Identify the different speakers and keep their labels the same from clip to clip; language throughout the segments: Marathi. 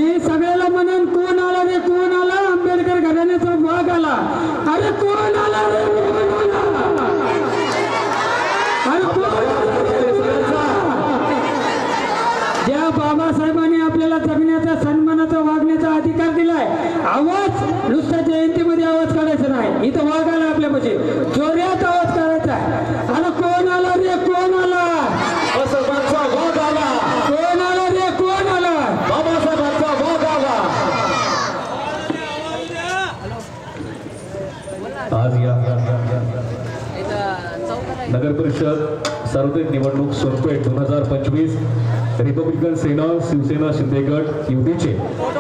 Speaker 1: मी सगळ्याला म्हणून कोण आला रे कोण आला आंबेडकर घराण्याचा वाघ आला अरे कोण आला रे कोण आला अरे ज्या बाबासाहेबांनी आपल्याला जगण्याचा सन्मानाचा वागण्याचा अधिकार दिलाय आवाज नुसता जयंतीमध्ये आवाज काढायचा नाही इथं वाघ आला आपल्यापाशी जोरात आवाज काढायचा अरे कोण आला रे कोण आला
Speaker 2: सर्वांचा वाघ आला
Speaker 1: कोण आला रे कोण आला
Speaker 2: बाबासाहेबांचा वाघ आला आज या नगर परिषद सार्वत्रिक निवडणूक सोनपेठ 2025 रिपब्लिकन सेना शिवसेना शिंदेगड युतीचे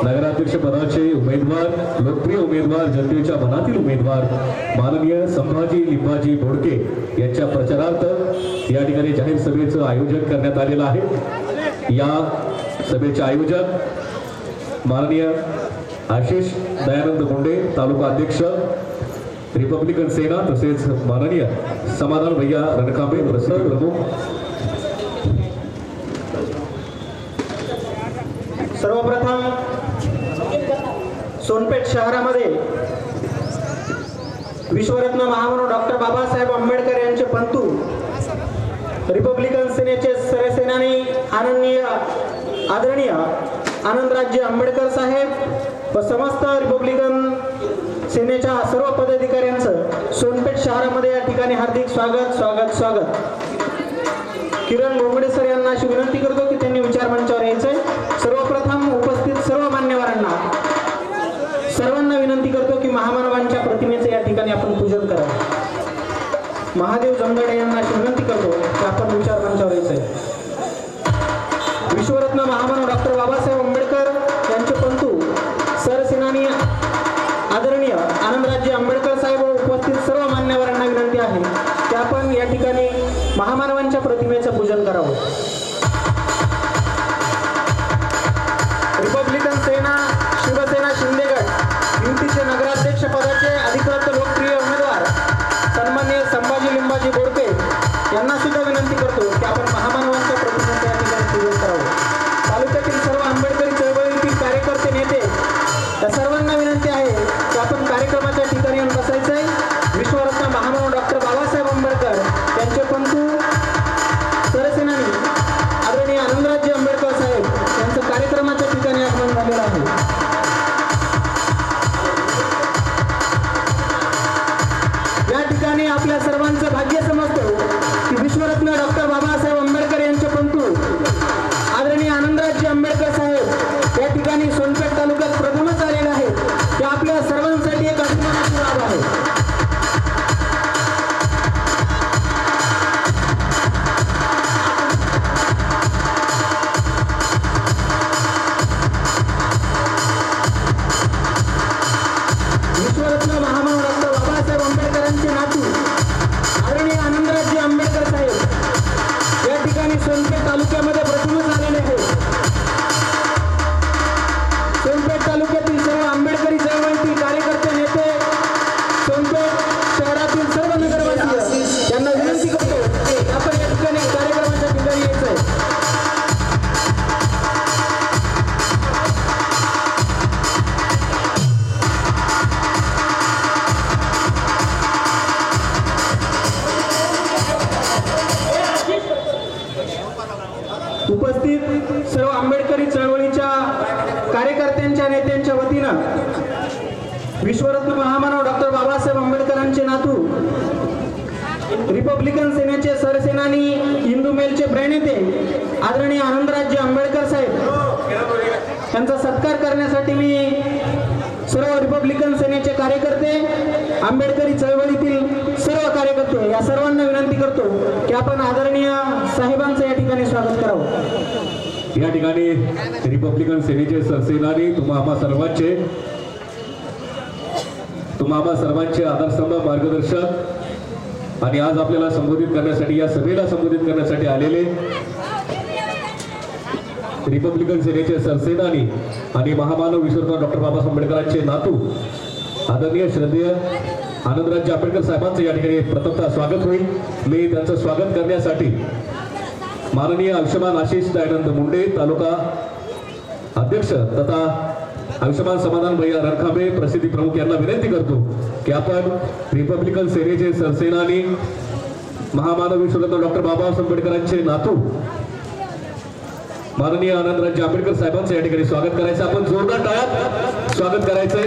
Speaker 2: नगराध्यक्ष पदाचे उमेदवार लोकप्रिय उमेदवार जनतेच्या मनातील उमेदवार माननीय संभाजी लिंबाजी बोडके यांच्या प्रचारार्थ या ठिकाणी जाहीर सभेचं आयोजन करण्यात आलेलं आहे। या सभेचे आयोजक माननीय आशिष दयानंद मुंडे तालुका अध्यक्ष रिपब्लिकन सेना तसेच माननीय समाधान भैया रणकांबे प्रसिद्ध प्रमुख।
Speaker 3: सर्वप्रथम सोनपेठ शहरामध्ये विश्वरत्न महामानव डॉक्टर बाबासाहेब आंबेडकर यांचे पंतू रिपब्लिकन सेनेचे सरसेनानी आदरणीय आनंदराजे आंबेडकर साहेब व समस्त रिपब्लिकन सेनेच्या सर्व पदाधिकाऱ्यांचं सोनपेठ शहरामध्ये या ठिकाणी हार्दिक स्वागत। किरण गोगडे सर यांना अशी विनंती करतो की त्यांनी विचार मंचावर यायचंय। सर्वप्रथम उपस्थित सर्व मान्यवरांना सर्वांना विनंती करतो की महामानवांच्या प्रतिमेचे या ठिकाणी आपण पूजन करावं। महादेव जमगडे यांना अशी विनंती करतो की आपण विचार मंचावर यायचंय। विश्वरत्न महामानव डॉक्टर बाबासाहेब आंबेडकर यांचे पंतू सरसेनानी आदरणीय आनंदराजे आंबेडकर साहेब व उपस्थित सर्व मान्यवरांना विनंती आहे की आपण या ठिकाणी महामानवांच्या प्रतिमेचं पूजन करावं। रिपब्लिकन सेना शिवसेना शिंदेगड युतीचे नगराध्यक्ष पदाचे अधिकृत लोकप्रिय उमेदवार सन्माननीय संभाजी लिंबाजी बोडके यांना सुद्धा विनंती करतो की आपण महामानवांच्या प्रतिमेचं या ठिकाणी पूजन करावं। तालुक्यातील सर्व आंबेडकरी चळवळीतील कार्यकर्ते नेते या सर्वांना विनंती आहे की आपण कार्यक्रमाच्या ठिकाणी येऊन बसायचंय। विश्वरत्न महामानव डॉक्टर बाबासाहेब आंबेडकर यांचे पंतू सरसेनानी आदरणीय आनंदराजे आंबेडकर साहेब यांचं कार्यक्रमाच्या ठिकाणी आगमन झालेलं आहे। या ठिकाणी आपल्या सर्वांचं भाग्य समजतो की विश्वरत्न डॉक्टर बाबासाहेब आंबेडकर यांचे पंतू आदरणीय आनंदराजे आंबेडकर साहेब या ठिकाणी सोनपेठ तालुक्यात प्रथमच आलेले आहेत। ते आपल्या सर्वांसाठी एक अभिमानाची बाब आहे। विश्वरत्न महामानव डॉक्टर बाबासाहेब आंबेडकरांचे नातू आदरणीय आनंदराजे आंबेडकर साहेब या ठिकाणी सोनपेठ तालुक्यामध्ये प्रथमच आलेले आहेत। सोनपेठ तालुक्यातील सर्व आंबेडकरी चळवळीतील कार्यकर्ते नेते सोनपेठ शहरातील सर्व नगरवासी यांना विनंती करतो आपण या ठिकाणी कार्यक्रमाच्या ठिकाणी यायचंय। उपस्थित सर्व आंबेडकरी चळवळीच्या कार्यकर्त्यांच्या नेत्यांच्या वतीनं विश्वरत्न महामानव डॉक्टर बाबासाहेब आंबेडकरांचे नातू रिपब्लिकन सेनेचे सरसेनानी हिंदू मेलचे प्रणेते आदरणीय आनंदराजे आंबेडकर साहेब यांचा सत्कार करण्यासाठी मी सर्व रिपब्लिकन सेनेचे कार्यकर्ते आंबेडकरी चळवळीतील सर्व कार्यकर्ते या सर्वांना विनंती करतो की आपण आदरणीय साहेबांचं या ठिकाणी स्वागत करावं।
Speaker 2: या ठिकाणी रिपब्लिकन सेनेचे सरसेनानी तुम्हा आम्हा सर्वांचे आधारस्तंभ मार्गदर्शक आणि आज आपल्याला संबोधित करण्यासाठी या सभेला संबोधित करण्यासाठी आलेले रिपब्लिकन सेनेचे सरसेनानी आणि महामानव विश्वरत्न डॉक्टर बाबासाहेब आंबेडकरांचे नातू आदरणीय श्रद्धेय आनंदराजे आंबेडकर साहेबांचं या ठिकाणी प्रथमतः स्वागत होईल। मी त्यांचं स्वागत करण्यासाठी माननीय आयुष्यमान आशिष दयानंद मुंडे तालुका अध्यक्ष तथा आयुष्यमान समाधान भैया रणखांबे प्रसिद्धी प्रमुख यांना विनंती करतो की आपण रिपब्लिकन सेनेचे सरसेनानी महामानव विश्वरत्न डॉक्टर बाबासाहेब आंबेडकरांचे नातू माननीय आनंदराज आंबेडकर साहेबांचं या ठिकाणी स्वागत करायचं. आपण जोरदार टाळ्यात स्वागत करायचंय.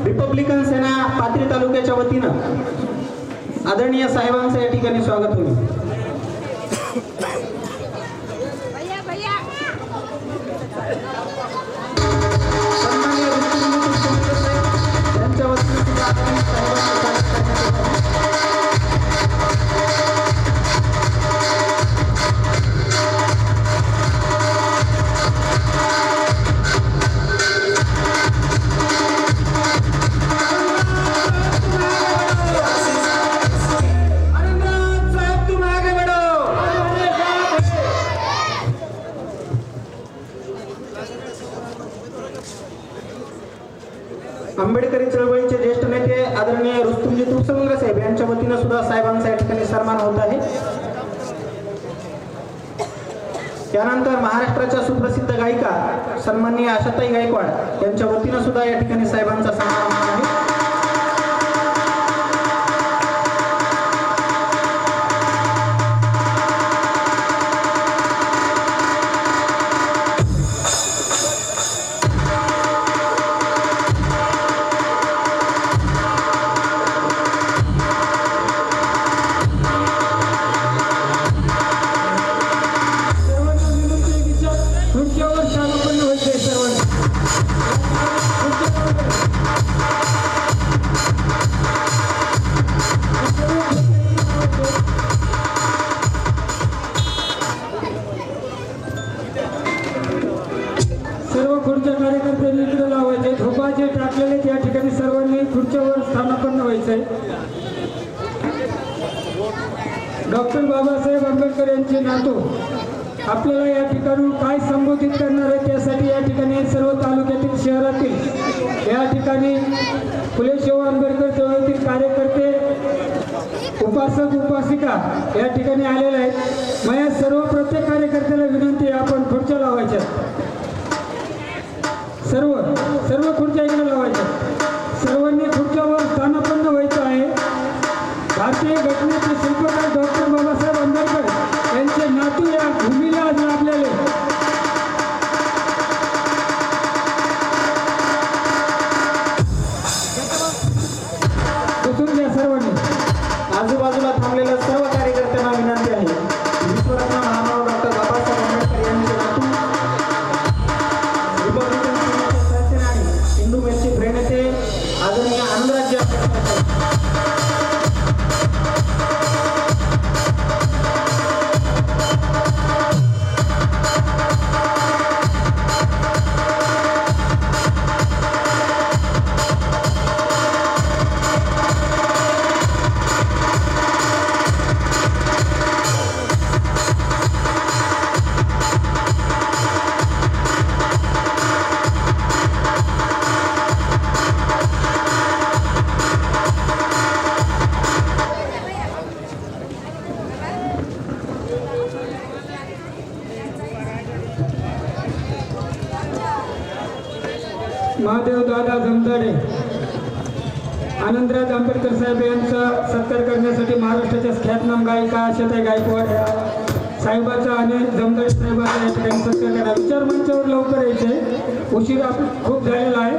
Speaker 3: रिपब्लिकन सेना पाथरी तालुक्याच्या वतीनं आदरणीय साहेबांचं या ठिकाणी स्वागत होईल. सन्माननीय त्यांच्या वतीनं सुद्धा आदरणीय साहेबांचं स्वागत करण्यात येत आहे. आंबेडकरी चळवळीचे ज्येष्ठ नेते आदरणीय रुस्तुमजी तुळसवंगर साहेब यांच्या वतीनं सुद्धा साहेबांचा या ठिकाणी सन्मान होत आहे. त्यानंतर महाराष्ट्राच्या सुप्रसिद्ध गायिका सन्माननीय आशाताई गायकवाड यांच्या वतीनं सुद्धा या ठिकाणी साहेबांचा सन्मान होत आहे.
Speaker 1: सर्व खुर्च्या कार्यकर्त्यांनी इकडे लावायचे. झोपाचे टाकलेले या ठिकाणी सर्वांनी खुर्च्यावर स्थानापन्न व्हायचंय. डॉक्टर बाबासाहेब आंबेडकर यांचे नातू आपल्याला या ठिकाणी काय संबोधित करणार आहे त्यासाठी या ठिकाणी सर्व तालुक्यातील शहरातील या ठिकाणी फुले शाहू आंबेडकर चळवळीतील कार्यकर्ते उपासक उपासिका या ठिकाणी आलेले आहेत. माझ्या सर्व प्रत्येक कार्यकर्त्याला विनंती आहे आपण खुर्च्या लावायच्या. सर्व खुर्च्या इकडे लावायच्या. सर्वांनी खुर्च्यावर स्थानापन्न व्हायचं आहे. भारतीय घटनेचे शिल्पकार डॉक्टर बाबासाहेब आंबेडकर यांचे नातू या भूमीला आज लाभलेले. बसून घ्या सर्वांनी.
Speaker 3: आजूबाजूला थांबलेल्या सर्व कार्यकर्त्यांना विनंती आहे विश्वरत्न महामानव डॉक्टर बाबासाहेब आंबेडकर यांचे नातू रिपब्लिकन सेनेचे सरसेनानी हिंदू मेलचे प्रणेते आदरणीय आनंदराज आंबेडकर
Speaker 1: महादेव दादा जमदाडे आनंदराज आंबेडकर साहेब यांचा सत्कार करण्यासाठी महाराष्ट्राच्या ख्यातनाम गायिका आशाताई गायकवाड या साहेबाचा आणि जमदाडे साहेबाचा या ठिकाणी सत्कार करा. विचार मंचावर लवकर यायचे. उशीर खूप झालेला आहे.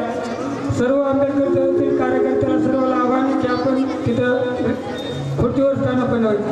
Speaker 1: सर्व आंबेडकर चळवळीतील कार्यकर्त्याला सर्वांना आव्हान आहे की आपण तिथं खुर्चीवर स्थानापन्न व्हायचं.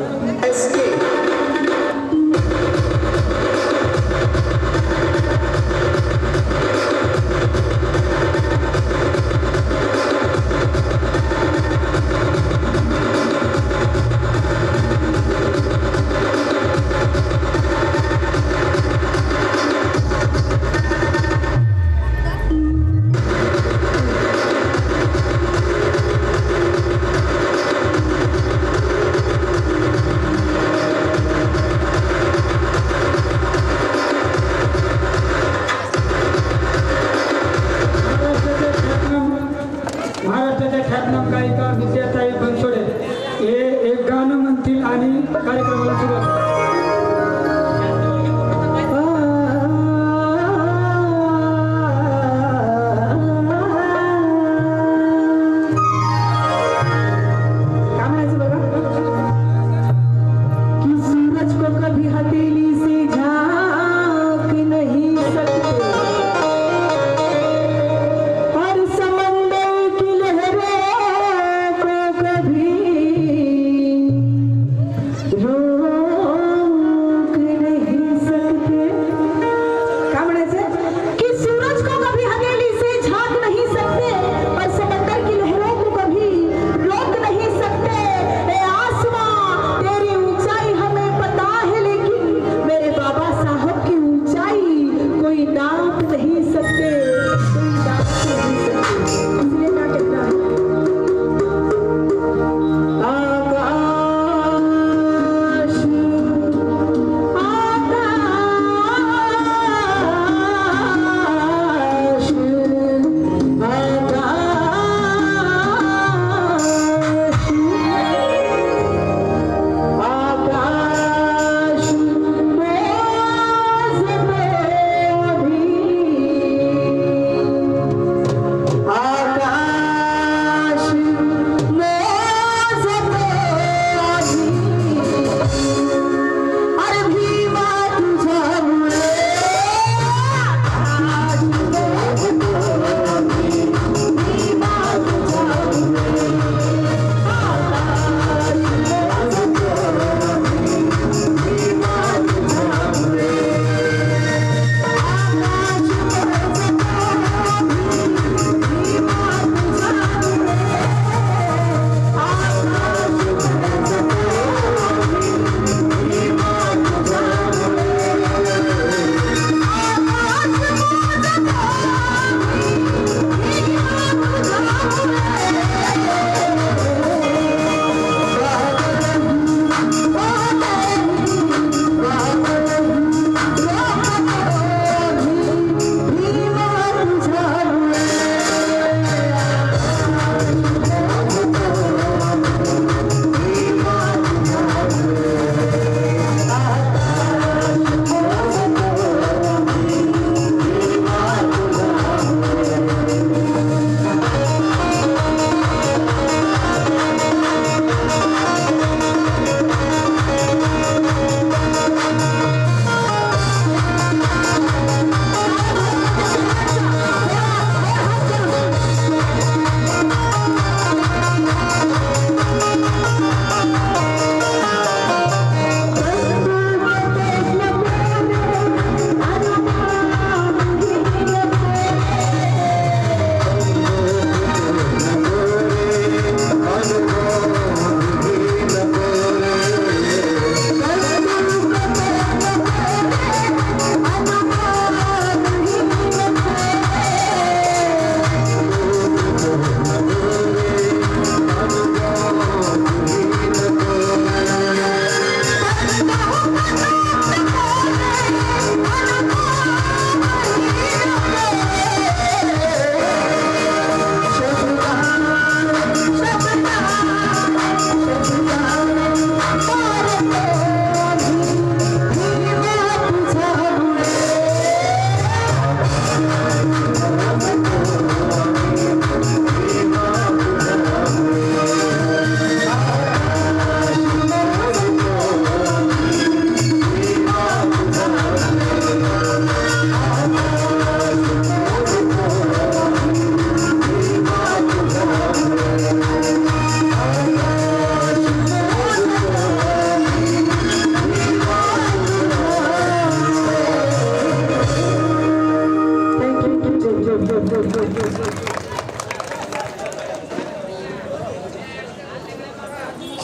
Speaker 1: जय